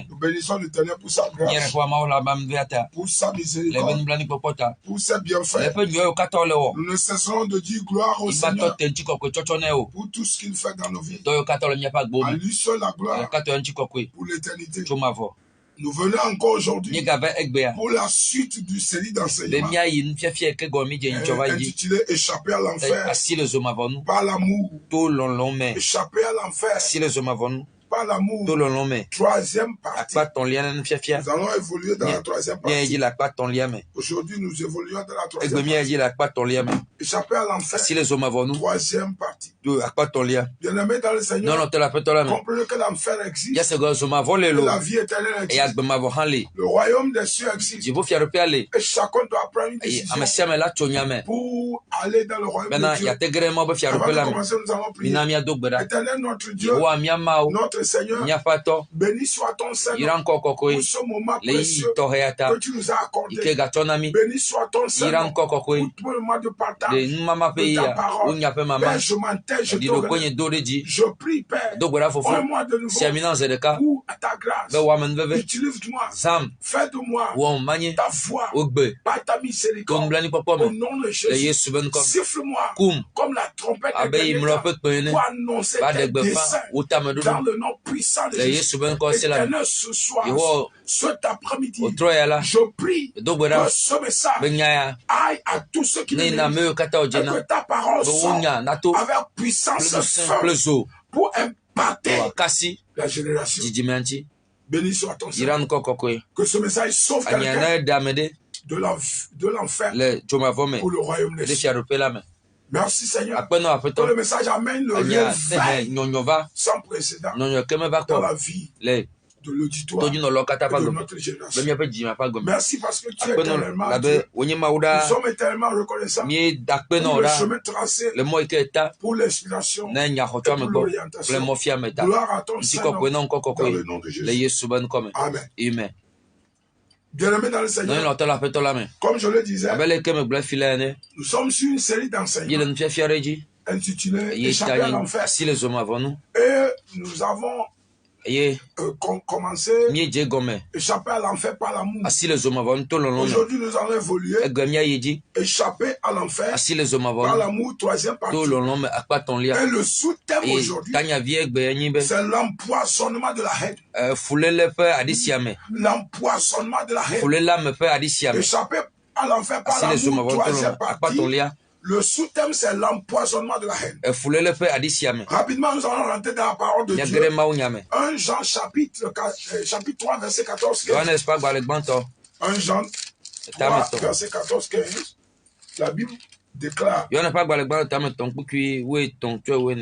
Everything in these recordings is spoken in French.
Nous bénissons l'Éternel pour sa grâce, pour sa miséricorde, pour ses bienfaits. Nous ne cesserons de dire gloire au Seigneur pour tout ce qu'il fait dans nos vies. À lui seul la gloire pour l'éternité. Nous venons encore aujourd'hui pour la suite du série d'enseignements intitulé Échapper à l'enfer par l'amour. Échapper à l'enfer par l'amour. Troisième partie. Nous allons évoluer dans la troisième partie. Aujourd'hui, nous évoluons dans la troisième partie. Échapper à l'enfer. Troisième partie. Bien-aimés dans le Seigneur, comprenez que l'enfer existe. Que la vie éternelle existe. Le royaume des cieux existe. Et chacun doit prendre une décision pour aller dans le royaume de Dieu. Avant de commencer, nous allons prier. Éternel notre Dieu, notre Seigneur, béni soit ton Seigneur pour ce moment précieux que tu nous as accordé. Béni soit ton Seigneur pour tout le moment de partage de ta parole. Père, je m'entête, je te relève. Je prie, Père, envoie-moi de nouveau pour ta grâce. Utilise-moi, fais de moi ta voix par ta miséricorde. Au nom de Jésus, siffle-moi comme la trompette de pour annoncer tes desseins dans le nom puissant de Jésus. Éternel, ce soir, cet après-midi, je prie que ce message aille à tous ceux qui le lisent, et que ta parole sorte avec puissance folle pour impacter la génération. Béni soit ton Seigneur. Que ce message sauve quelqu'un de l'enfer pour le royaume des cieux. Merci Seigneur. Que le message amène le réveil sans précédent dans la vie de l'auditoire et de notre génération. Merci parce que tu es éternellement Dieu. Nous sommes éternellement reconnaissants pour le chemin tracé, pour l'inspiration et pour l'orientation. Gloire à ton Seigneur dans le nom de Jésus. Amen. Bien-aimés dans le Seigneur, comme je le disais, nous sommes sur une série d'enseignements intitulée Échapper à l'enfer. Et nous avons commencé Échapper à l'enfer par l'amour. Aujourd'hui, nous allons évoluer Échapper à l'enfer par l'amour, troisième partie. Et le sous-thème aujourd'hui, c'est l'empoisonnement de la haine. L'empoisonnement de la haine. Échapper à l'enfer par l'amour, troisième partie. Le sous-thème, c'est l'empoisonnement de la haine. Rapidement, nous allons rentrer dans la parole de Dieu. 1 Jean chapitre 3, verset 14-15. 1 Jean 3, verset 14-15. La Bible déclare.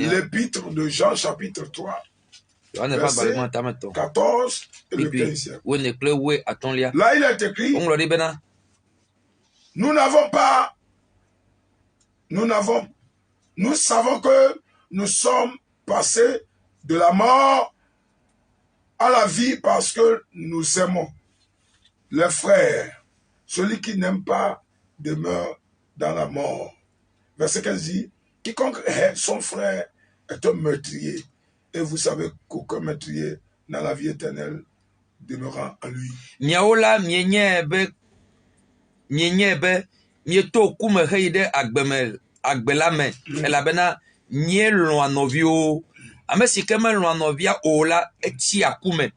L'épître de Jean chapitre 3, verset 14 et le 15. Là, il est écrit, nous savons que nous sommes passés de la mort à la vie parce que nous aimons. Les frères, celui qui n'aime pas demeure dans la mort. Verset 15 dit, quiconque hait son frère est un meurtrier. Et vous savez qu'aucun meurtrier dans la vie éternelle demeurant en lui. mieto kume heide agbelame elabena nye lɔn novio amesi keme lɔn novia o la eti akume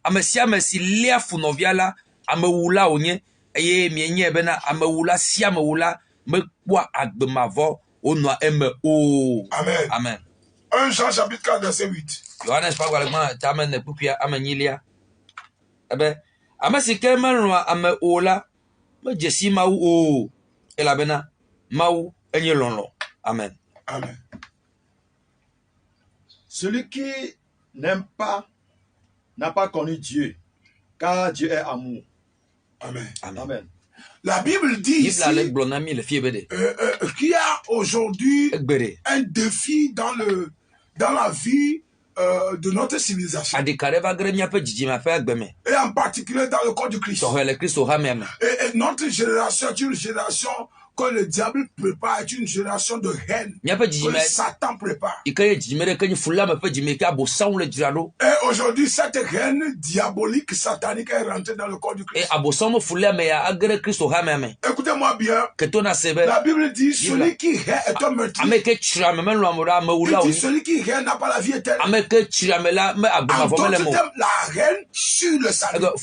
amesi amesi lia fu novia la amewula onye eye mienye bena amewula si amewula me kwa agbemavo onwa eme o amen amen 1 Jean chapitre 4 verset 8 Yohanes pagwalema tamen ne pupia amenyilia ebe amesi keme lɔn ame o la me jesi ma o elabena Maou enye lonlo. Amen. Amen. Celui qui n'aime pas n'a pas connu Dieu, car Dieu est amour. Amen. Amen. Amen. La Bible dit ici qu'il y a aujourd'hui un défi dans la vie de notre civilisation. Et en particulier dans le corps du Christ. Et notre génération est une génération que le diable prépare, est une génération de haine que Satan prépare. Et aujourd'hui, cette haine diabolique, satanique est rentrée dans le corps du Christ. Écoutez-moi bien. La Bible dit celui qui hait est un meurtrier. Il dit celui qui hait n'a pas la vie éternelle. En d'autres termes, la haine sur le salut. La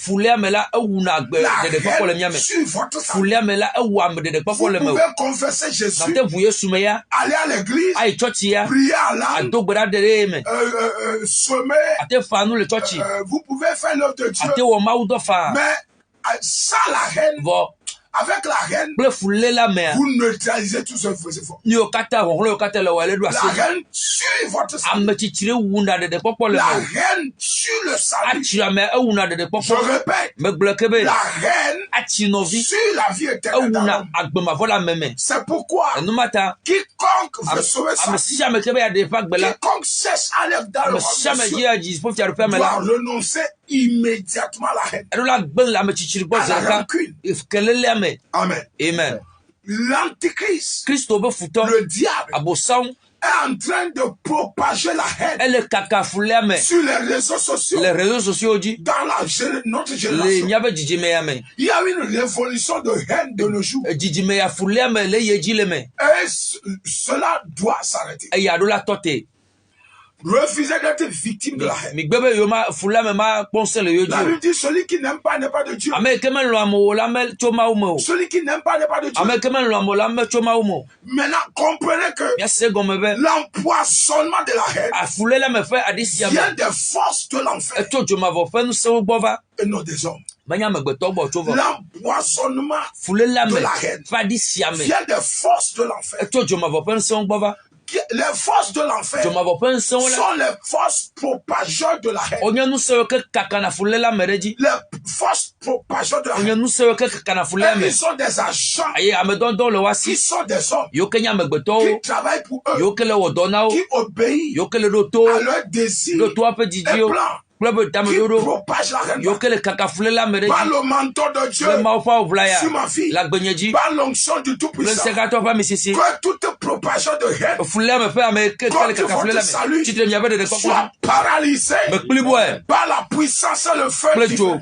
haine sur votre salut. Vous pouvez confesser Jésus, aller à l'église, prier à l'âme, semer, vous pouvez faire l'œuvre de Dieu, mais sans la haine, avec la haine, vous neutralisez tout ce fort. La haine sur votre salut. La haine sur le salut. Je répète, la haine sur la vie éternelle. C'est pourquoi quiconque veut sauver sa vie, quiconque cherche à aller dans le royaume de Dieu, doit renoncer immédiatement à la haine, à la rancune. Amen. Amen. L'antichrist, le diable, est en train de propager la haine sur les réseaux sociaux. Dans notre génération, il y a une révolution de haine de nos jours. Et cela doit s'arrêter. Refuser d'être victime de la haine. La Bible dit celui qui n'aime pas n'est pas de Dieu. Celui qui n'aime pas n'est pas de Dieu. Maintenant, comprenez que l'empoisonnement de la haine vient des forces de l'enfer et non des hommes. L'empoisonnement de la haine vient des forces de l'enfer. Les forces de l'enfer sont les forces propageurs de la haine. Les forces propageurs de la haine. Ils sont des agents qui sont des hommes qui travaillent pour eux, qui obéissent à leurs désirs et plans. Qui propage la haine par le manteau de Dieu sur ma fille, par l'onction du Tout-Puissant, que toute propagation de haine contre votre salut soit paralysée par la puissance et le feu divin.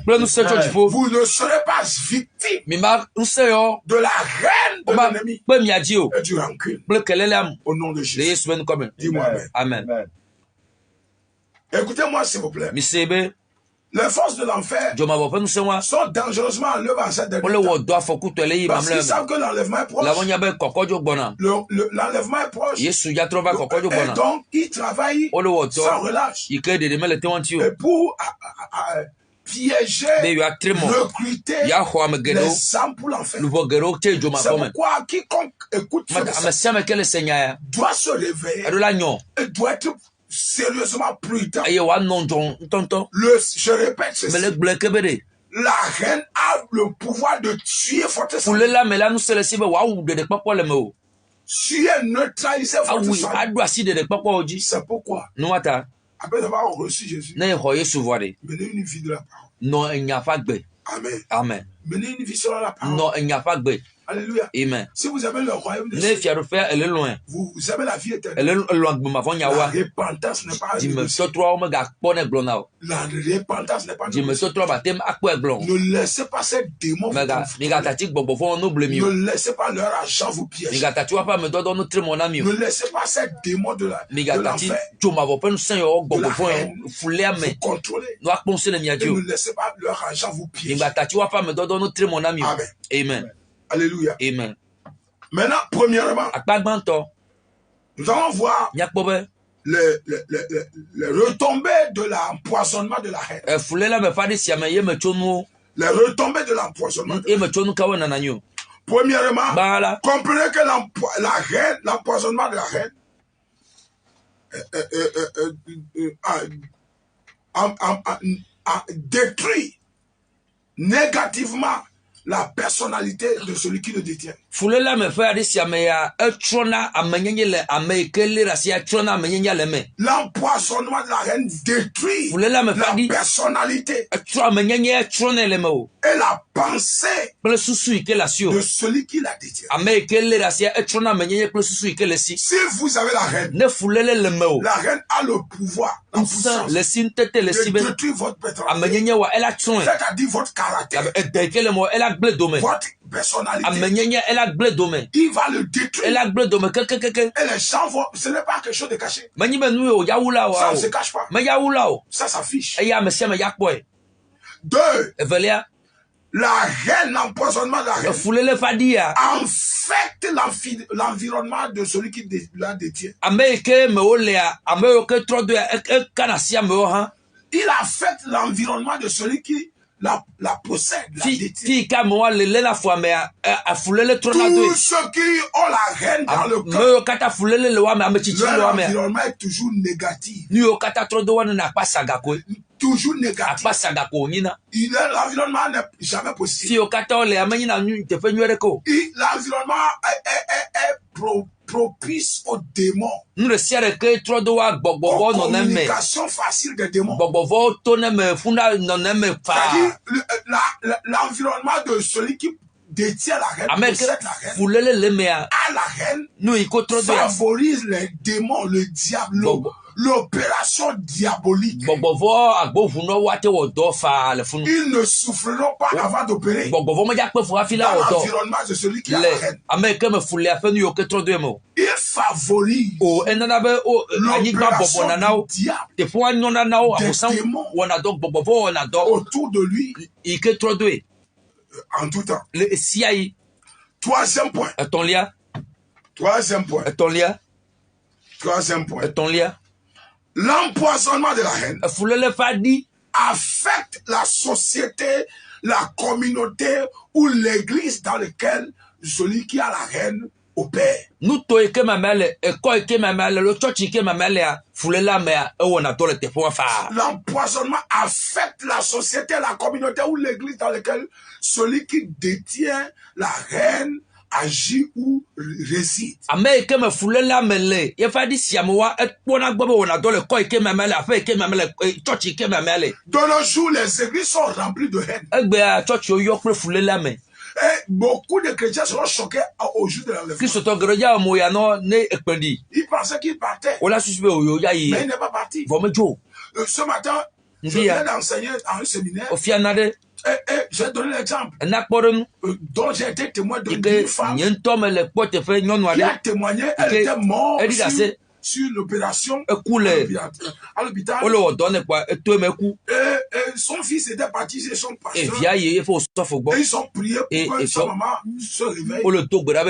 Vous ne serez pas victime de la haine de l'ennemi et du rancune. Au nom de Jésus. Dis-moi Amen. Écoutez-moi s'il vous plaît. Les forces de l'enfer sont dangereusement enlevées en cette dernière temps. Parce qu'ils savent que l'enlèvement est proche. L'enlèvement est proche. Et donc, ils travaillent sans relâche. Et pour piéger, recruter les âmes pour l'enfer. C'est pourquoi quiconque écoute doit se réveiller et doit être sérieusement prudent. Je répète ceci. La haine a le pouvoir de tuer votre salut. Tuer, neutraliser votre salut. C'est pourquoi, après avoir reçu Jésus, menez une vie de la parole. Amen. Amen. menez une vie selon la parole. Non, il n'y a pas de. Alléluia. Amen. Si vous avez le royaume de Dieu, elle est loin. Vous avez la vie éternelle. Elle est loin de ma famille. La repentance n'est pas dis-me, négociée. La repentance n'est pas négociée. Ne laissez pas ces démons vous contrôler. Ne laissez pas leur argent vous piéger. Ne laissez pas ces démons de l'enfer vous contrôler. Et ne laissez pas leur argent vous piéger. Amen. Amen. Alléluia. Amen. Maintenant, premièrement, nous allons voir les retombées de l'empoisonnement de la haine. Les retombées de l'empoisonnement de la haine. Premièrement, comprenez que l'empoisonnement de la haine détruit négativement la personnalité de celui qui le détient. L'empoisonnement de la haine détruit la personnalité et la pensée de celui qui la détient. Si vous avez la haine a le pouvoir, la puissance de détruire votre personnalité, c'est-à-dire votre caractère, votre personnalité. Il va le détruire. Et les gens vont. Ce n'est pas quelque chose de caché. Ça ne se cache pas. Ça s'affiche. Deux. La haine, l'empoisonnement de la haine affecte l'environnement de celui qui la détient. Il affecte l'environnement de celui qui la possède, la détient. Tous ceux qui ont la haine dans le cœur, leur environnement est toujours négatif. Toujours négatif. L'environnement n'est jamais possible. L'environnement est propice aux démons. Communication facile des démons. C'est-à-dire l'environnement de celui qui détient la haine, possède la haine, a la haine, favorise les démons, le diable, l'opération diabolique. Ils ne souffriront pas avant d'opérer dans l'environnement de celui qui a la haine. Il favorise l'opération du diable, des démons autour de lui en tout temps. Troisième point. L'empoisonnement de la haine affecte la société, la communauté ou l'église dans laquelle celui qui a la haine opère. L'empoisonnement affecte la société, la communauté ou l'église dans laquelle celui qui détient la haine agit ou réside. De nos jours, les églises sont remplies de haine. Et beaucoup de chrétiens seront choqués au jour de l'enlèvement. Ils pensaient qu'il partait, mais il n'est pas parti. Ce matin, je viens d'enseigner à un séminaire. Et j'ai donné l'exemple dont j'ai été témoin d'une femme qui a témoigné. Elle était morte sur l'opération à l'hôpital. Et son fils était parti chez son pasteur. Et ils ont prié pour que sa maman se réveille.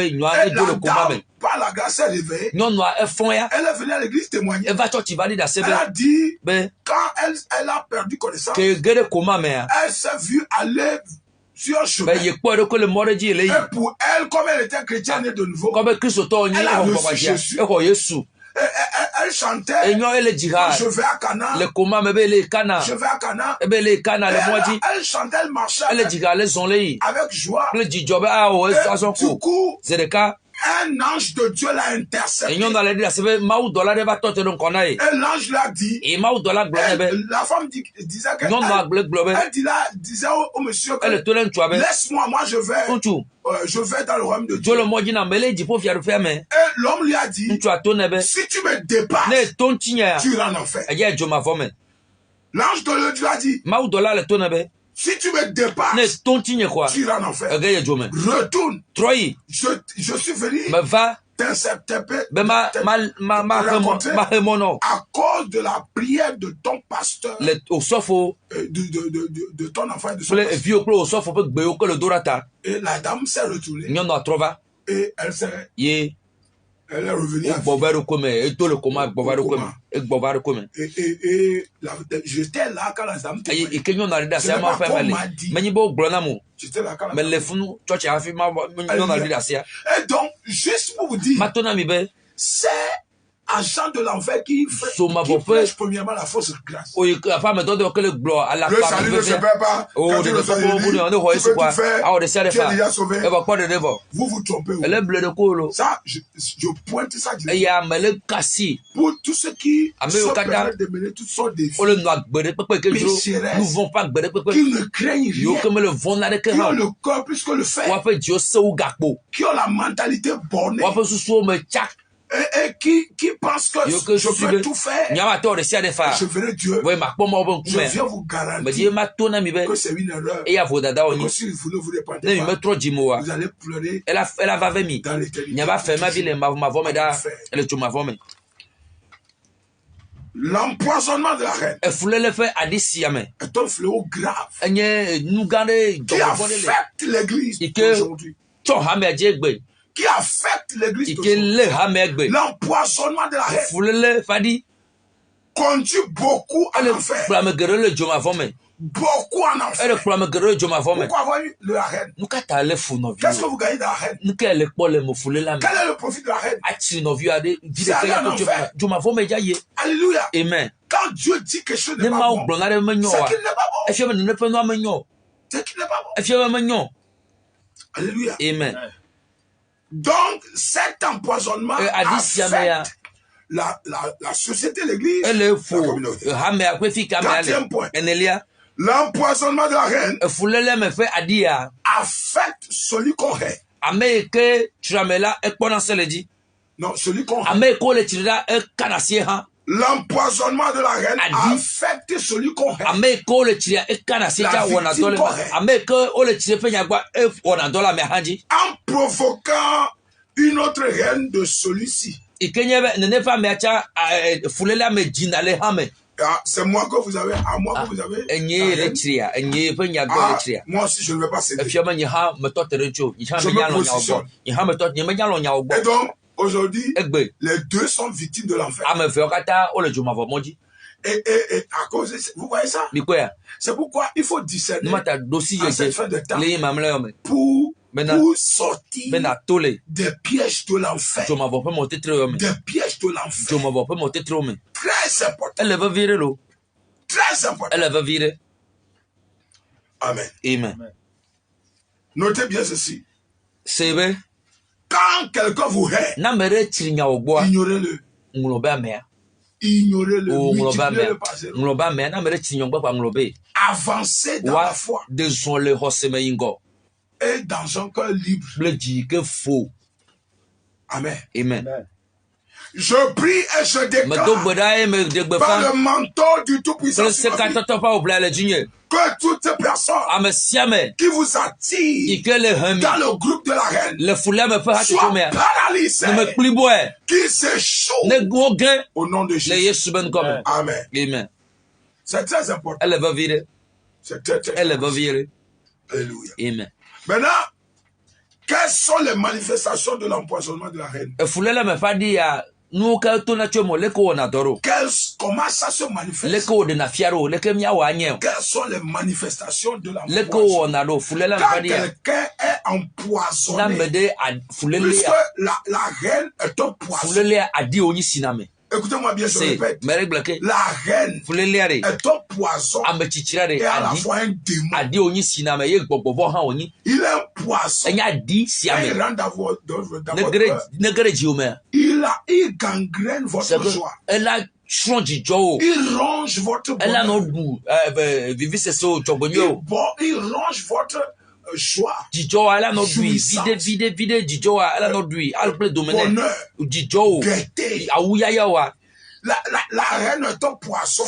Et la dame, par la grâce, s'est réveillée. Elle est venue à l'église témoigner. Elle a dit, quand elle a perdu connaissance, elle s'est vue aller sur un chemin. Et pour elle, comme elle était chrétienne de nouveau, elle a reçu Jésus. Elle chantait, je vais à Cana, je vais à Cana. Elle chantait, elle marchait avec joie. Et du coup, un ange de Dieu l'a intercepté. Et l'ange l'a dit. Et la femme disait que elle disait au monsieur que laisse-moi, moi je vais dans le royaume de Dieu. Et l'homme lui a dit, si tu me dépasses, tu iras en enfer. L'ange de Dieu a dit, si tu me dépasses, tu iras en enfer. Retourne. Je suis venu t'intercepter à cause de la prière de ton pasteur, de ton enfant et de son pasteur. Et la dame s'est retournée. Et elle est revenue à j'étais là quand la dame j'étais là quand la dame et donc, juste pour vous dire, c'est agent de l'enfer qui prêche premièrement la fausse grâce. Le salut ne se perd pas. Quand tu le sais, tu peux tout faire. Tu es déjà sauvé. Vous vous trompez. Ça, je pointe ça pour tous ceux qui se permettent de mener toutes sortes de qui ne craignent rien, qui ont le corps plus que le fer, qui ont la mentalité bornée, et qui pense que je peux tout faire. Je verrai Dieu. Je viens vous garantir que c'est une erreur. Et que si vous ne vous répandez pas, vous allez pleurer dans l'éternité. L'empoisonnement de la reine est un fléau grave qui affecte l'église aujourd'hui. Qui affecte l'église d'aujourd'hui. L'empoisonnement de la reine conduit beaucoup en enfer. Beaucoup en enfer. Pourquoi avoir eu la reine? Qu'est-ce que vous gagnez de la reine? Quel est le profit de la reine? C'est aller en enfer. Alléluia. Amen. Quand Dieu dit quelque chose n'est pas bon, c'est qu'il n'est pas bon. C'est qu'il n'est pas bon. Alléluia. Amen. Donc, cet empoisonnement affecte la société, l'église, la communauté. Quatrième point. L'empoisonnement de la reine affecte celui qu'on hait. Non, celui qu'on hait. L'empoisonnement de la reine affecte celui qu'on hait. En provoquant une autre reine de celui-ci. C'est moi que vous avez, à moi que vous avez. Moi aussi, je ne vais pas céder. Je me positionne. Et donc, aujourd'hui, les deux sont victimes de l'enfer. Et à cause de ça, vous voyez ça? C'est pourquoi il faut discerner à cette fin de temps pour sortir des pièges de l'enfer. Des pièges de l'enfer. Très important. Très important. Amen. Amen. Notez bien ceci. Quand quelqu'un vous hait, ignorez-le. Ignorez-le. Multipliez-le par zéro. Avancez dans la foi. Et dans un cœur libre. Amen. Amen. Je prie et je déclare par le manteau du Tout-Puissant que toutes ces personnes qui vous attirent dans le groupe de la reine soient paralysées, qui s'échouent au nom de Jésus. Amen. Amen. C'est très important. C'est très Alléluia. Amen. Maintenant, quelles sont les manifestations de l'empoisonnement de la reine? Comment ça se manifeste? Quelles sont les manifestations de l'empoisonnement? Quand quelqu'un est empoisonné, puisque la reine est un poison, Écoutez-moi bien, je répète. La reine est un poisson et à la fois un démon. Il est un poisson et il rend dans votre cœur. Il gangrène votre joie. Il ronge votre bonheur. Il ronge votre joie. Bonheur. Gaieté. La reine est un poisson.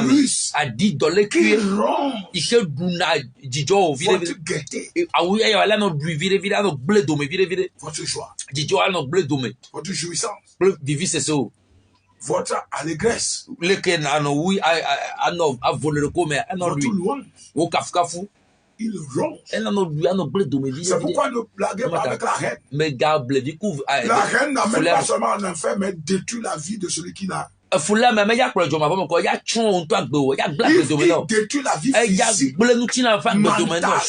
Virus. Qui ronge votre gaieté. Votre joie. Votre jouissance. Votre allégresse. Votre louange. Il ronge. C'est pourquoi ne blaguez pas avec la reine. La reine n'amène pas seulement en enfer, mais détruit la vie de celui qui l'a. Il détruit la vie physique, mentale,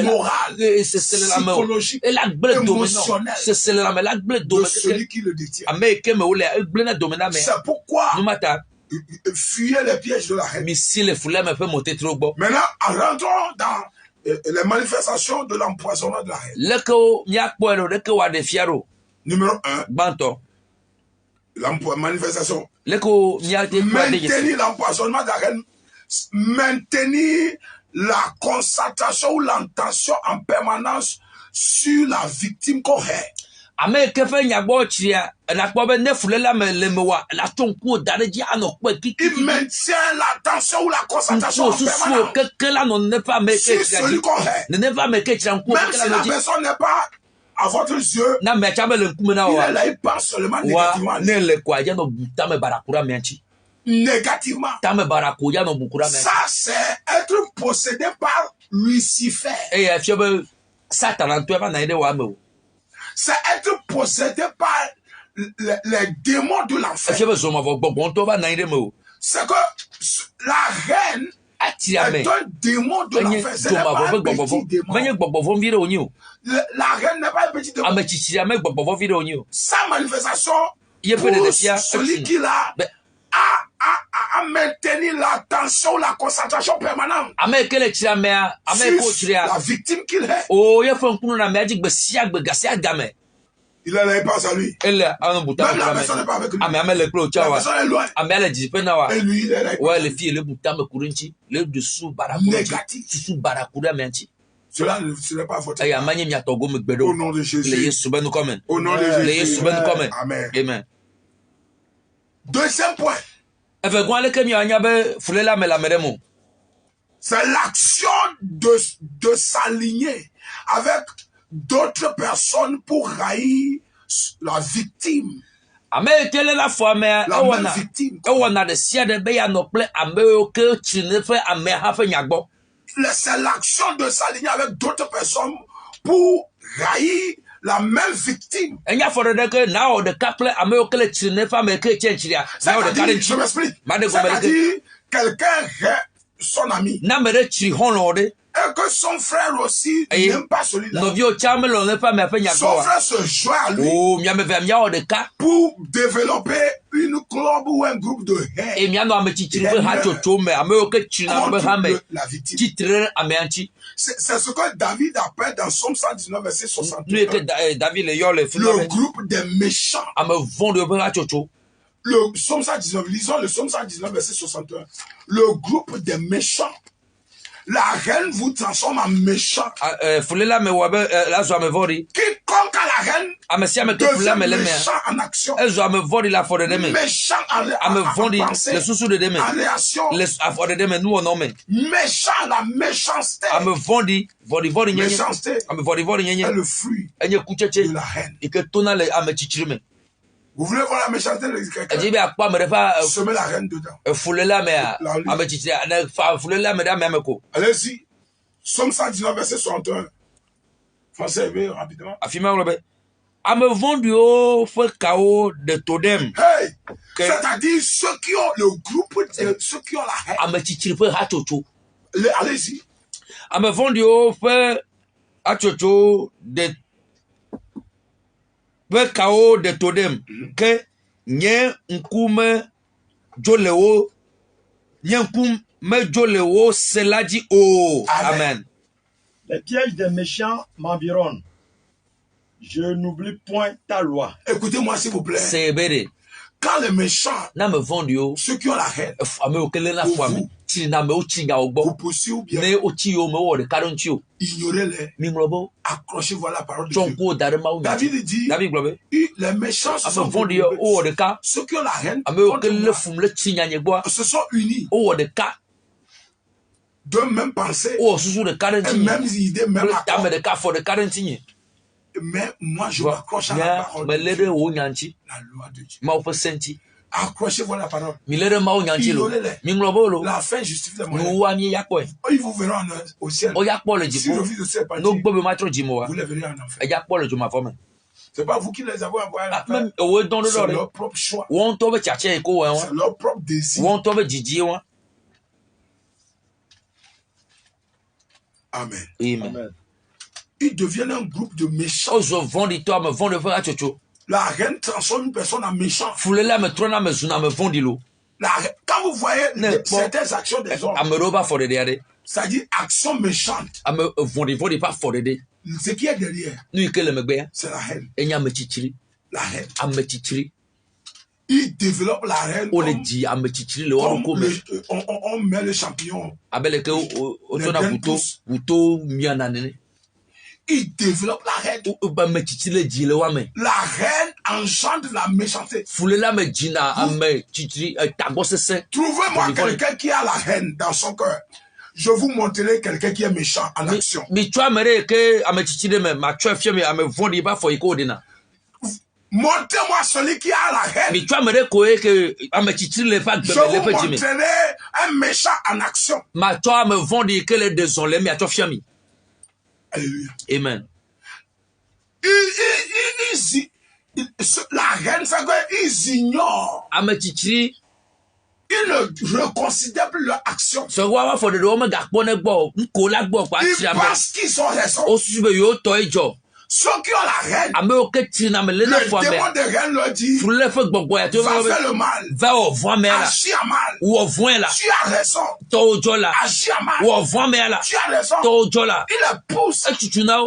morale, psychologique, émotionnelle de celui qui le détient. C'est pourquoi fuyez les pièges de la reine. Maintenant, rentrons dans les manifestations de l'empoisonnement de la reine. Numéro 1. Manifestation. Maintenir l'empoisonnement de la reine. Maintenir la concentration ou l'intention en permanence sur la victime qu'on est. Il maintient l'attention ou la concentration en permanence sur celui qu'on est. Même si la personne n'est pas à votre yeux, il est là, il pense seulement négativement. Ça, c'est être possédé par Lucifer. C'est être possédé par les démons de l'enfer. C'est que la reine est un démon de l'enfer. Ce n'est pas un petit démon. La reine n'est pas un petit démon. Sa manifestation pour celui qui l'a à maintenir l'attention, la concentration permanente sur la victime qu'il est. Il a la passe à lui. Même la personne n'est pas avec lui. La personne est loin. Et lui, il est là. Négatif. Cela ne serait pas votre. Au nom de Jésus. Au nom de Jésus. Amen. Deuxième point. C'est l'action de s'aligner avec d'autres personnes pour haïr la victime. La même victime. C'est l'action de s'aligner avec d'autres personnes pour haïr la même victime. C'est-à-dire, je m'explique. C'est-à-dire, quelqu'un est son ami. Et que son frère aussi n'aime pas celui-là. Son frère se joint à lui pour développer une club ou un groupe de haine. La victime. C'est ce que David appelle dans Somme 119, verset 61. Le groupe des méchants. Le Somme 119, lisons le Somme 119, verset 61. Le groupe des méchants. La reine vous transforme en méchant. Quiconque a la reine devient méchant en action. Méchant en pensée. En réaction. Méchant, la méchanceté. Méchanceté est le fruit de la haine. Vous voulez voir la méchanceté de quelqu'un? Semez la reine dedans. Allez-y. Somme 119, verset 61. Français, rapidement. Hey! C'est-à-dire ceux qui ont le groupe, ceux qui ont la haine. Allez-y. nye nkume jolewo nye nkume jolewo seladi o. Amen. Les pièges des méchants m'environnent. Je n'oublie point ta loi. Écoutez-moi s'il vous plaît. C'est béré. Quand les méchants, ceux qui ont la haine, vous poussez ou bien ignorez-les, accrochez-vous à la parole de Dieu. David dit, les méchants se sont regroupés. Ceux qui ont la haine se sont unis de même pensée, et même idée, même accord. Mais moi, je m'accroche à la parole de Dieu. La loi de Dieu. Accrochez-vous à la parole. Ignorez-les. La fin justifie les moyens. Ils vous verront au ciel. Si le Fils au ciel partit, vous les verrez en enfer. C'est pas vous qui les avez envoyés à la terre. C'est leur propre choix. C'est leur propre désir. Amen. Amen. Ils deviennent un groupe de méchants. La haine transforme une personne en méchant. Quand vous voyez certaines actions des hommes, c'est-à-dire actions méchantes, ce qui est derrière, c'est la haine. La haine. Ils développent la haine. On met le champignon. Il développe la haine. La haine engendre la méchanceté. Trouvez-moi quelqu'un qui a la haine dans son cœur. Je vous montrerai quelqu'un qui est méchant en action. Montrez-moi celui qui a la haine. Je vous montrerai un méchant en action. Alléluia. Amen. La haine fait qu'ils ignorent. Ils ne reconsidèrent plus leur action. Ils pensent qu'ils sont raison. Ceux qui ont la haine, le démon de haine leur dit, va faire le mal, agis à mal, tu as raison, agis à mal, tu as raison. Il les pousse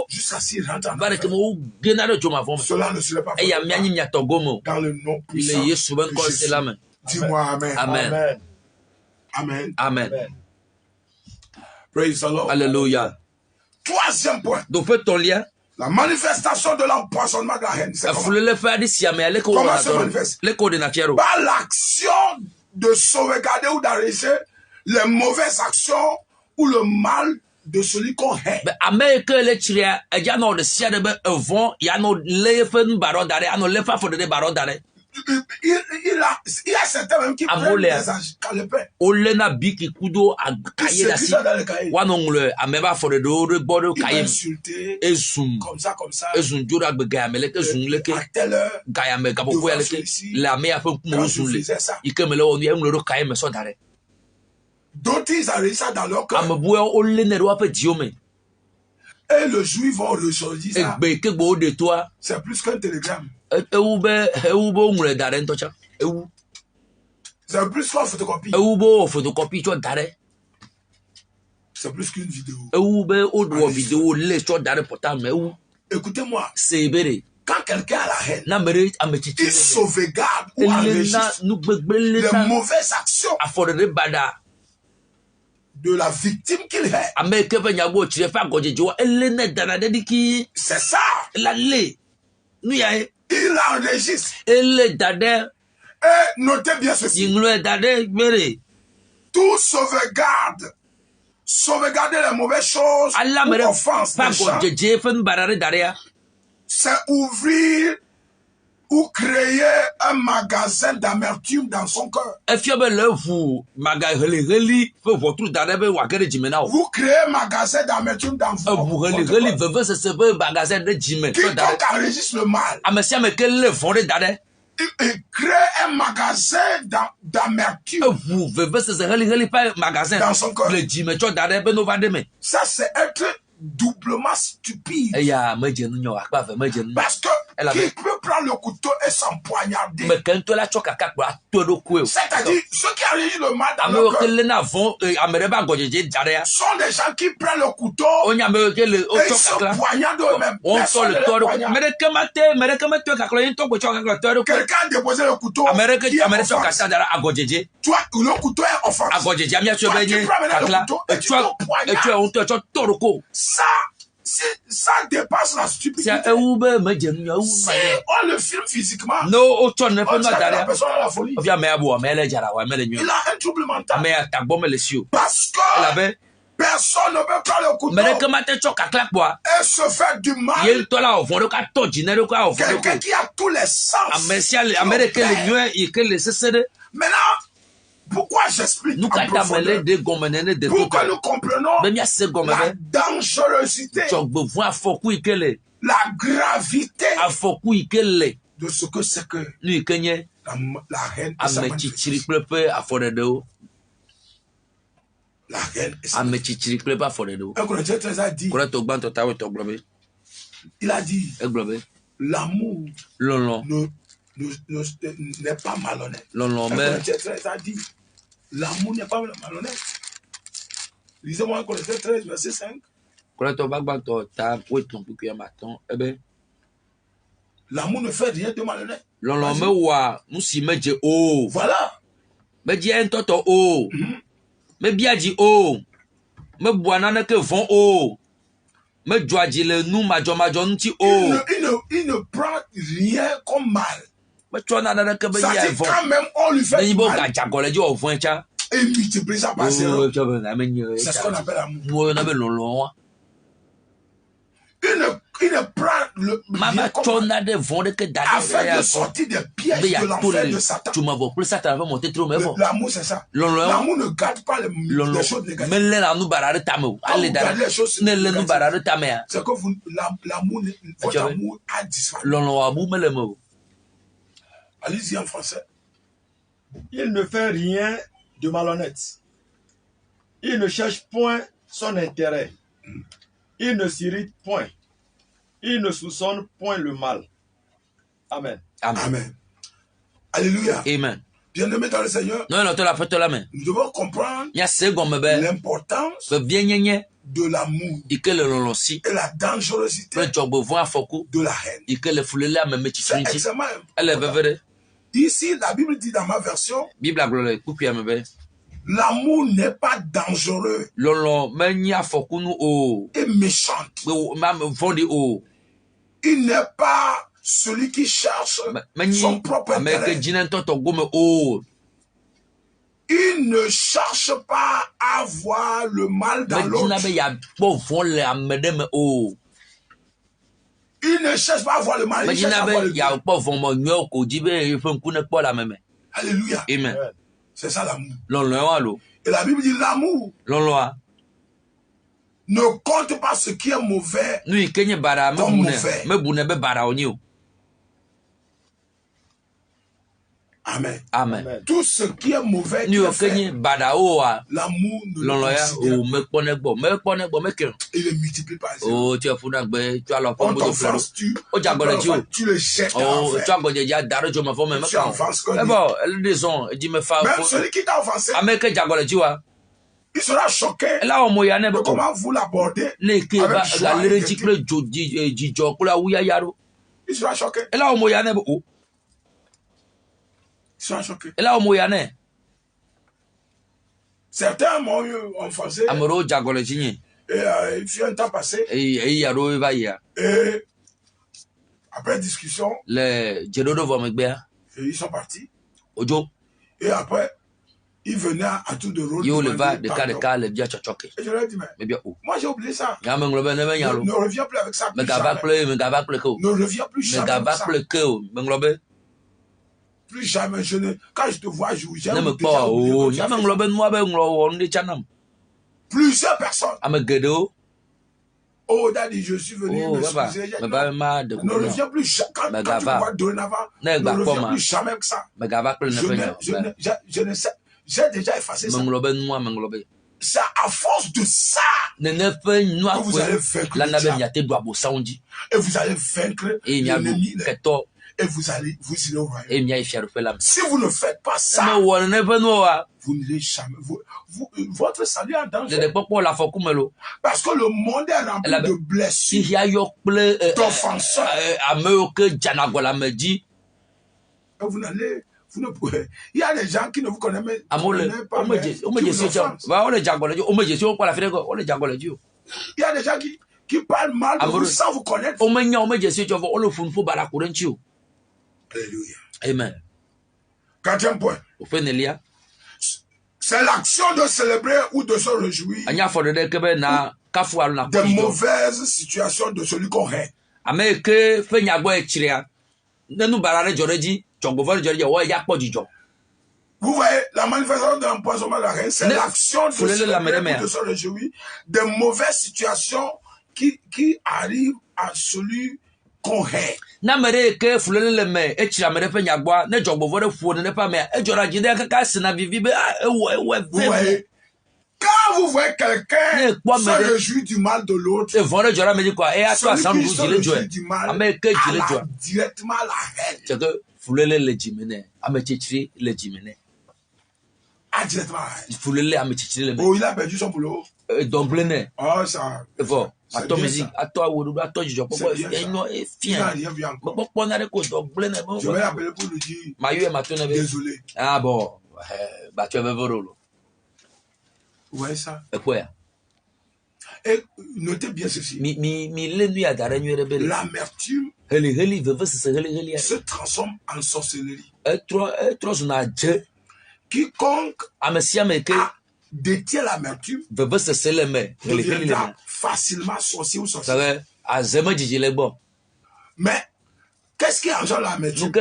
jusqu'à ce qu'ils rentrent en enfer. Cela ne serait pas fait dans le nom puissant de Jésus. Dis-moi Amen. Amen. Amen. Amen. Praise the Lord. Alléluia. Troisième point. La manifestation de l'empoisonnement de la haine, c'est comment se manifeste? Par l'action de sauvegarder ou d'arrêter les mauvaises actions ou le mal de celui qu'on hait. Il y a certains même qui prennent des calepins. Il m'a insulté comme ça, comme ça. À telle heure, devant celui-ci, quand je faisais ça. D'autres, ils arrivent ça dans leur cœur. Et le jour, ils vont ressortir ça. C'est plus qu'un télégramme. C'est plus qu'une photocopie. C'est plus qu'une vidéo. Écoutez-moi. Quand quelqu'un a la haine, il sauvegarde ou enregistre les mauvaises actions de la victime qu'il est. C'est ça. Il enregistre. Et notez bien ceci. Tout sauvegarder les mauvaises choses ou offenses des gens, c'est ouvrir ou créer un magasin d'amertume dans son cœur. Vous créez un magasin d'amertume dans votre cœur. Quiconque enregistre le mal, il crée un magasin d'amertume dans son cœur. Ça, c'est être doublement stupide. Parce que qui peut prendre le couteau et s'empoignarder. C'est-à-dire, ceux qui arrivent le mal dans leur cœur sont des gens qui prennent le couteau et ils se poignardent eux-mêmes. Quelqu'un a déposé le couteau. Toi, le couteau est offensif. Toi, tu prends le couteau et tu te poignardes. Ça dépasse la stupidité. Si on le filme physiquement, on dirait la personne à la folie. Il a un trouble mental. Parce que personne ne peut prendre le couteau et se faire du mal. Quelqu'un qui a tous les sens. Maintenant, pourquoi j'explique en profondeur? Pour que nous comprenions la dangerosité, la gravité de ce que c'est que la haine et sa manifestation. La haine et sa manifestation. Un Corinthiens 13 a dit, il a dit, l'amour n'est pas malhonnête. Corinthiens 13 a dit, l'amour n'est pas malhonnête. Lisez-moi un Corinthiens 13, verset 5. L'amour ne fait rien de malhonnête. Voilà. Il ne prend rien comme mal. C'est-à-dire quand même on lui fait du mal, et multiplie ça par zéro. C'est ce qu'on appelle l'amour. Il ne prend rien comme mal afin de sortir des pièges de l'enfer de Satan. L'amour, c'est ça. L'amour ne garde pas les choses négatives. Quand vous gardez les choses négatives, c'est que votre amour a disparu. Allez-y en français. Il ne fait rien de malhonnête. Il ne cherche point son intérêt. Il ne s'irrite point. Il ne soupçonne point le mal. Amen. Amen. Alléluia. Amen. Bien-aimés dans le Seigneur, nous devons comprendre l'importance de l'amour et la dangerosité de la haine. C'est extrêmement important. Ici, la Bible dit dans ma version, l'amour n'est pas dangereux et méchant. Il n'est pas celui qui cherche son propre intérêt. Il ne cherche pas à voir le mal dans l'autre. Il ne cherche pas à voir le mal, il cherche à voir le bien. Alléluia. Amen. C'est ça l'amour. Et la Bible dit l'amour ne compte pas ce qui est mauvais comme mauvais. Amen. Amen. Tout ce qui est mauvais, l'amour ne le considère. Il le multiplie par zéro. On t'offense, tu le jettes en enfer. Tu avances comme lui. Même celui qui t'a offensé, il sera choqué de comment vous l'abordez avec joie et gaieté. Il sera choqué. Certains m'ont eu offensé. Et il fut un temps passé. Et après discussion, ils sont partis. Et après, ils venaient à tour de rôle. Et je leur ai dit, mais moi j'ai oublié ça. Ne reviens plus avec ça. Ne reviens plus jamais avec ça. Plus jamais, quand je te vois, j'ai plusieurs personnes. Oh, daddy, je suis venu m'excuser. Ne reviens plus jamais. Quand tu me vois dorénavant, ne reviens plus jamais avec ça. Je ne sais. J'ai déjà effacé ça. c'est à force de ça que vous allez vaincre le diable. Et vous allez vaincre l'ennemi. Et vous irez au royaume. Si vous ne faites pas ça, vous n'irez jamais. Votre salut est en danger. Parce que le monde est rempli de blessures, d'offenseurs. Et vous ne pouvez. Il y a des gens qui ne vous connaissent pas. Il y a des gens qui parlent mal de vous sans vous connaître. Alléluia. Amen. 4e point. C'est l'action de célébrer ou de se réjouir des mauvaises situations de celui qu'on hait. Vous voyez, la manifestation de l'empoisonnement de la haine, c'est l'action de célébrer ou de se réjouir des mauvaises situations qui arrivent à celui qu'on hait. Vous voyez, quand vous voyez quelqu'un se réjouir du mal de l'autre, celui qui se réjouit du mal a directement la haine. Oh, il a perdu son boulot. Oh, ça. C'est bien ça. Il n'a rien vu encore. Je vais l'appeler pour lui dire désolé. Ah bon. Vous voyez ça? Et notez bien ceci. L'amertume se transforme en sorcellerie. Quiconque détient l'amertume deviendra facilement sorcier ou sorcier. Mais qu'est-ce qui engendre l'amertume?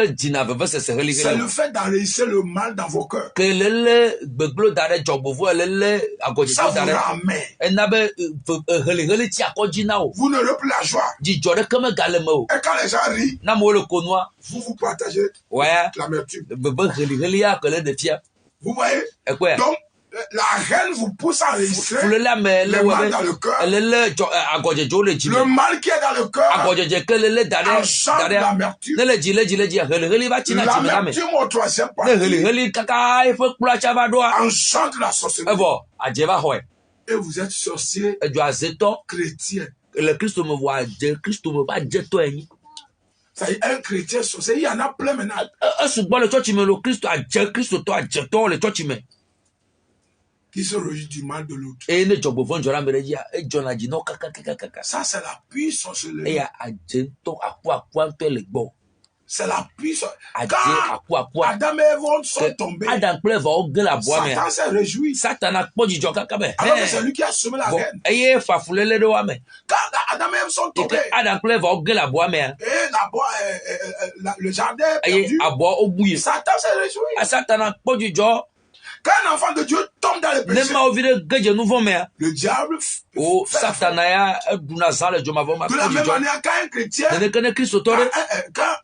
C'est le fait d'enregistrer le mal dans vos cœurs. Ça vous ramène. Vous n'aurez plus la joie. Et quand les gens rient, vous partagez l'amertume. Vous voyez? Donc, la haine vous pousse à enregistrer le mal dans le cœur. Le mal qui est dans le cœur enchante l'amertume. L'amertume au 3e point enchante la sorcellerie. Et vous êtes sorcier chrétien. Ça y est, un chrétien sorcier, il y en a plein maintenant. Qui se réjouit du mal de l'autre. Ça, c'est la puissance sorcellerie. C'est la puissance. Quand Adam et Ève sont tombés, Satan s'est réjoui. Alors que c'est lui qui a semé la haine. Quand Adam et Ève sont tombés, et le jardin est perdu, Satan s'est réjoui. Quand un enfant de Dieu tombe dans le péché, le diable fait de la même manière qu'un chrétien, quand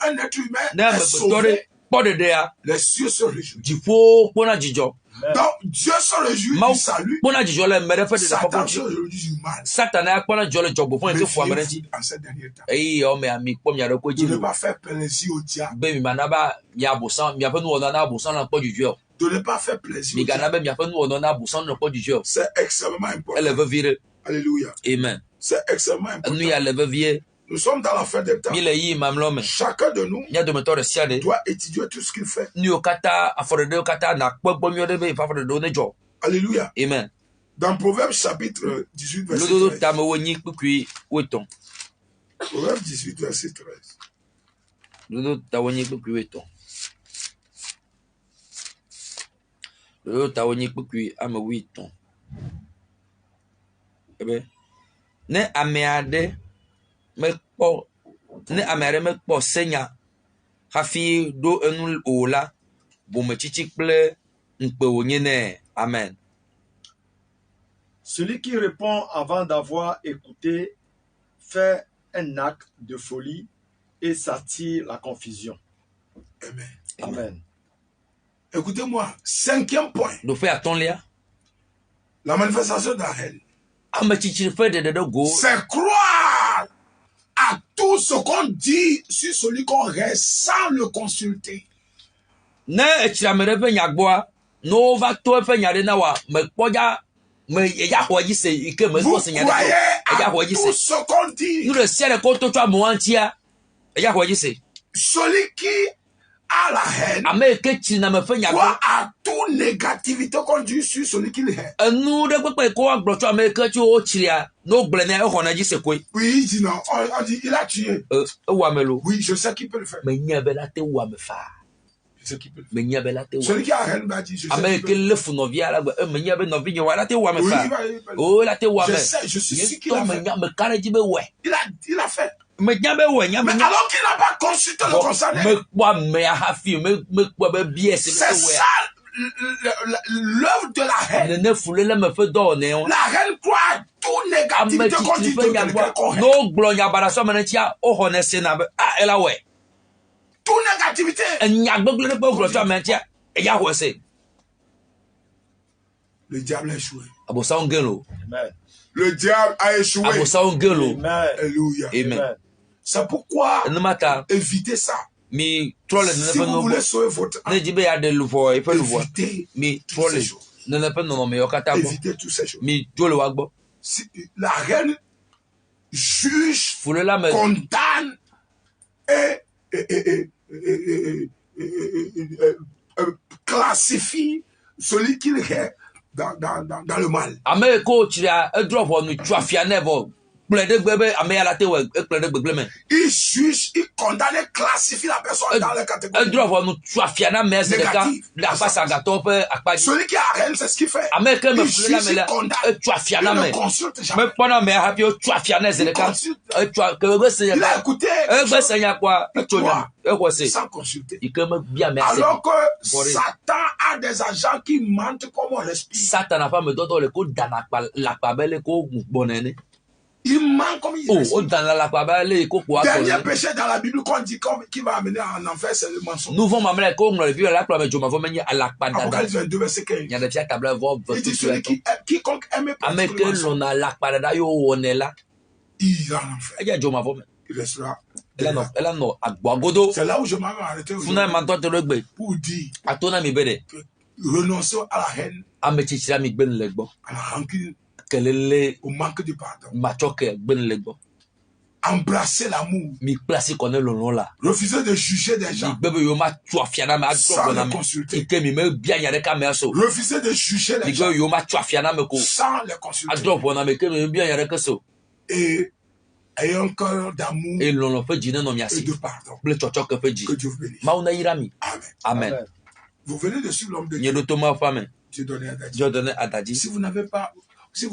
un être humain est sauvé, les cieux se réjouissent. Donc Dieu se réjouit du salut, Satan se réjouit du mal. En ces derniers temps, de ne pas faire plaisir au diable. De ne pas faire plaisir au diable. C'est extrêmement important. Alléluia. Amen. C'est extrêmement important. Nous sommes dans la fin des temps. Chacun de nous doit étudier tout ce qu'il fait. Alléluia. Amen. Dans Proverbe chapitre 18, verset 13. Proverbe 18, verset 13. Ne ameade mekpɔ senya hafi do enu o la bometsitsi kple ŋukpe wonye ne. Amen. Celui qui répond avant d'avoir écouté fait un acte de folie et s'attire la confusion. Amen. Amen. Écoutez-moi, 5e point. Do fait attendre là. La manifestation de la haine, c'est croire à tout ce qu'on dit sur celui qu'on reste sans le consulter. Ne echiramere nyagboa no va to fe nyade na wa me poja me ya hoji se ike me Vous ko se nyade croyez ya à hoji tout se ce qu'on dit. nous le ciel ko to twa mo antia ya hoji se Celui qui a la haine Amerique chi na me fe nyagbo croit à toute négativité qu'on dit sur celui qui le hait. enu de pepe ko agbo to Amerique chi o chiria no gble na e ho na ji se koi Oui, il dit non, on dit il a tué. wa melo Oui, je sais qui peut le faire. me nya be la te wa me fa Je sais qui peut le faire. me nya be la te wa Celui qui a la haine va dire je sais qui Amerique peut le le fu no via la me nya be no vi wa la te wa me faire. Oui, fa il va le faire. oh la te wa Je me sais, je suis sûr qu'il a me fait. nya me kare ji be we Il a fait. me nya be we nya Mais me alors qu'il n'a pas consulté le concerné. me kwa me hafi me kwa be bies C'est ça l'œuvre de la haine. ne fule le me fe do ne La haine croit à toute négativité qu'on dit de quelqu'un qu'on hait. no glo nya bara so me tia o ho ne se na be ah ela we Toute négativité. nya gboglo ne glo so me tia e ya ho se Le diable a échoué. abo sa ngelo Amen. Le diable a échoué. abo sa ngelo Amen. Alléluia. amen C'est pourquoi ne mata évitez ça. mi trole ne Si fe vous no voulez sauver votre âme, ne jibe ya de luvo e fe luvo évitez mi toutes trole ces choses. ne fe no me yokata bo Évitez toutes ces choses. mi trole wa gbo Si la haine juge, fule la me condamne et classifie celui qui est dans le mal. ame ko chiria e drop onu tuafia nevo ple de gbebe ame ya la te we e ple de gbegle me Il juge, il condamne et classifie la personne dans les e catégories. drop onu tuafia na me se de ka Négatif. la face agato pe akpaji Celui qui a haine, c'est ce qu'il fait. ame ke me Il fule la juge, me il la condamne. e tuafia na Il me ne consulte me jamais. pona me happy o tuafia na se de ka Consulte. e tua ke be se Il a ya écouté e be se ya kwa e tonya e ko se sans consulter. ike me bia me ase Alors que Correct. Satan a des agents qui mentent comme on respire. Satan na fa me dodo le ko dana pa la pa bele ko bonene Il ment comme il oh o respire. dana la pa bele ko ko Dernier akole péché dans la Bible qu'on dit qui va amener en enfer, c'est le mensonge. nous vont m'amener ko nglo le vieux la pa me joma vo menye ala pa dada Apocalypse 22, verset 15. nya de tia table vo Il dit celui quiconque aime ame pratiquer ke le mensonge, lona la pa dada yo wonela il ira en enfer. e ja joma vo me Il restera. ela no agbogodo C'est là où je m'en vais arrêter funa aujourd'hui ma to te regbe pour dire atona mi bede que renoncer à la haine, ame chichira mi gben legbo à la rancune, kelele au manque de pardon. ma choke gben legbo Embrasser l'amour. mi place connaît le nom là Refuser de juger des mi gens bebe yo ma tua fiana me sans adro na les me consulter. ike mi me bia nya de ka me so Refuser de juger les mi gens go yo ma tua fiana me ko sans les consulter. adro na me ke me bia nya de ka so Et ayez un cœur d'amour e lono fe jine no mi et asi de pardon. ble chocho ke fe ji Que Dieu vous bénisse. ma una irami Amen. amen Amen. Vous venez de suivre l'homme de nye Dieu. do to ma fa me Dieu donné à David. je donne adadi Si vous n'avez pas, si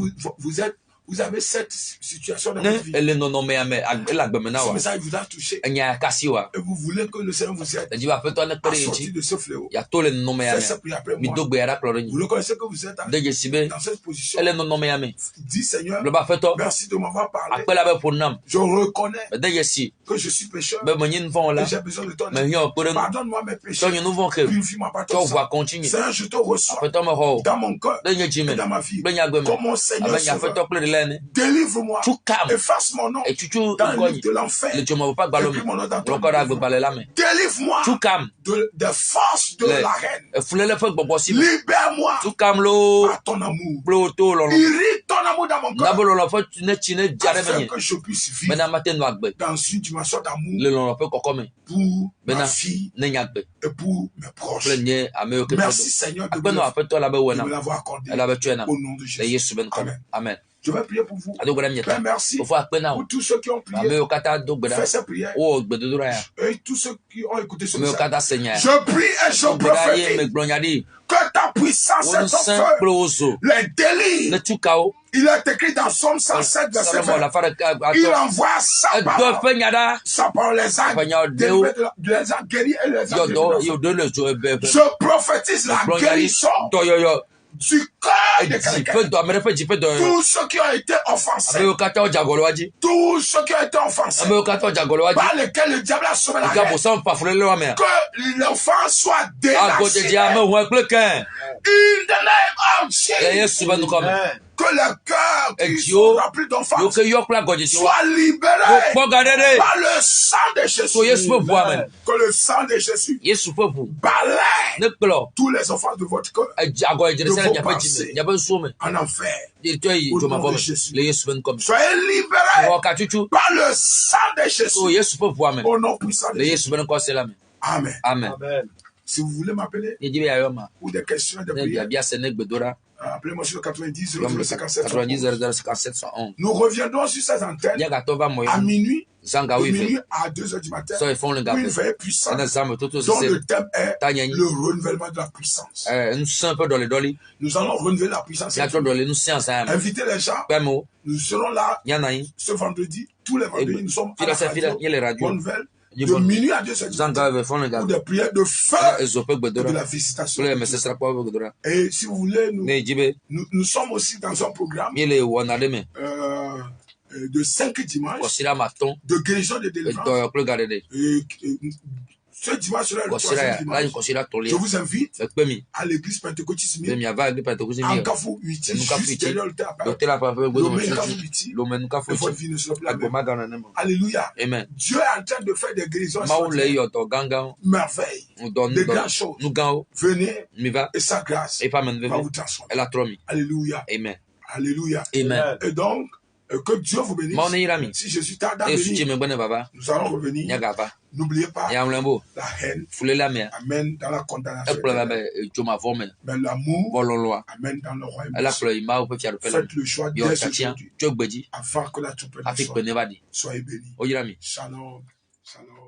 vous avez cette situation dans ne votre vie, ele no no me ame la gbe me na ce wa message vous a touché nya kasi wa et vous voulez que le Seigneur vous aide ji ba fe to na à pere sortir ji de ce fléau. ya to le no me Faites ame cette prière après mi moi. do gbe ara kloro Vous ni reconnaissez que vous êtes de je sibe dans cette position. ele no no me ame Dis Seigneur, le ba fe to merci de m'avoir parlé. akpela be ponam Je reconnais de je si que je suis pécheur be mo nyin fon la et j'ai besoin de ton me aide. hian pere no Pardonne-moi mes to péchés. nyu no von ke Purifie-moi par to ton va sang. continue Seigneur, je te reçois fe to me ho dans mon cœur de je et jime dans ma vie. be nya gbe me Comme mon Seigneur abe nya fe Sauveur. to ple de lene Délivre-moi. tu kam Efface mon nom e chuchu dans le ngoni livre de l'enfer. le jomo pa gbalo me Écris mon nom dans ton lo ko da gbe livre. bale la me Délivre-moi tu kam des forces de Le- la haine. e fulele fe gbogbo si Libère-moi tu kam lo par ton amour. blo to lo Irrite ton amour dans mon na cœur bo lo fe ne chine jare afin me que je puisse me vivre na mate no agbe dans une dimension d'amour le lo fe kokko me pour Maintenant, ma fille ne nya gbe et pour mes proches. ple nye ame o ke Merci Seigneur de akpe no afe to la be de wona me l'avoir accordé ela be tuena au nom de le Jésus. yesu ben ko Amen. amen Je vais prier pour vous. ado gbara mi Père, ta merci o fo akpe na pour tous ceux qui ont ame prié. o kata do gbara Fais ces prières. o gbedodora ya Et tous ceux qui ont écouté ce ame o message. kata senya Je prie et je gbara ye me prophétise glonyadi que ta puissance o et ton sen feu plozo les ne délivre. tukao Il est écrit dans Somme 107, verset salomo la 20. fara Il ato envoie sa do parole. fe nyada Sa parole les a Seigneur, délivrés, les a guéris et les a yo do délivrés. yo do le zo be Je prophétise la glonyadi guérison do yo du cœur de ji quelqu'un. fe do amere fe ji fe do Tous ceux qui ont été offensés, ame o kata o jagolo waji tous ceux qui ont été offensés, ame o kata o jagolo waji par lesquels le diable a sauvé la ika haine, bo san pa fulele wa me que l'offense soit ago je délaissée. ji ame ho ekle kan In the name of Jesus. Que les cœurs qui sont remplis d'enfance soient libérés par le sang de Jésus. Que le sang de Jésus balaye tous les enfants de votre cœur, de vos pensées, en enfer. Au nom de Jésus. Soyez libérés par le sang de Jésus. Au nom puissant de Jésus. Amen. Amen. Si vous voulez m'appeler ou des questions de prière, appelez-moi sur le 90 057 111. Nous reviendrons sur cette antenne à minuit, de minuit à 2h du matin pour une veille puissante dont le thème est le renouvellement de la puissance. Nous allons renouveler la puissance. Invitez les gens. Nous serons là ce vendredi. Tous les vendredis, nous sommes à la radio. Bonne nouvelle. De minuit à 2h pour des prières de feu et de la visitation. Et si vous voulez, nous sommes aussi dans un programme de 5 dimanches de guérison de délivrance. Ce dimanche sera le 3e dimanche. Je vous invite à l'église pentecôtiste en Kafou 8, juste derrière le et votre vie ne sera plus la même. Alléluia. Amen. Dieu est en train de faire des guérisons, merveilles, de grandes choses. Venez et sa grâce va vous transformer. Alléluia. Amen. Alléluia. Amen. Et donc, que Dieu vous bénisse. Si Jésus tarde à venir, nous allons revenir. N'oubliez pas la haine. Amen dans la condamnation. Mais l'amour. Amen dans le royaume. Faites le choix dès aujourd'hui afin que la toute soit. Soyez bénis. Shalom. Shalom.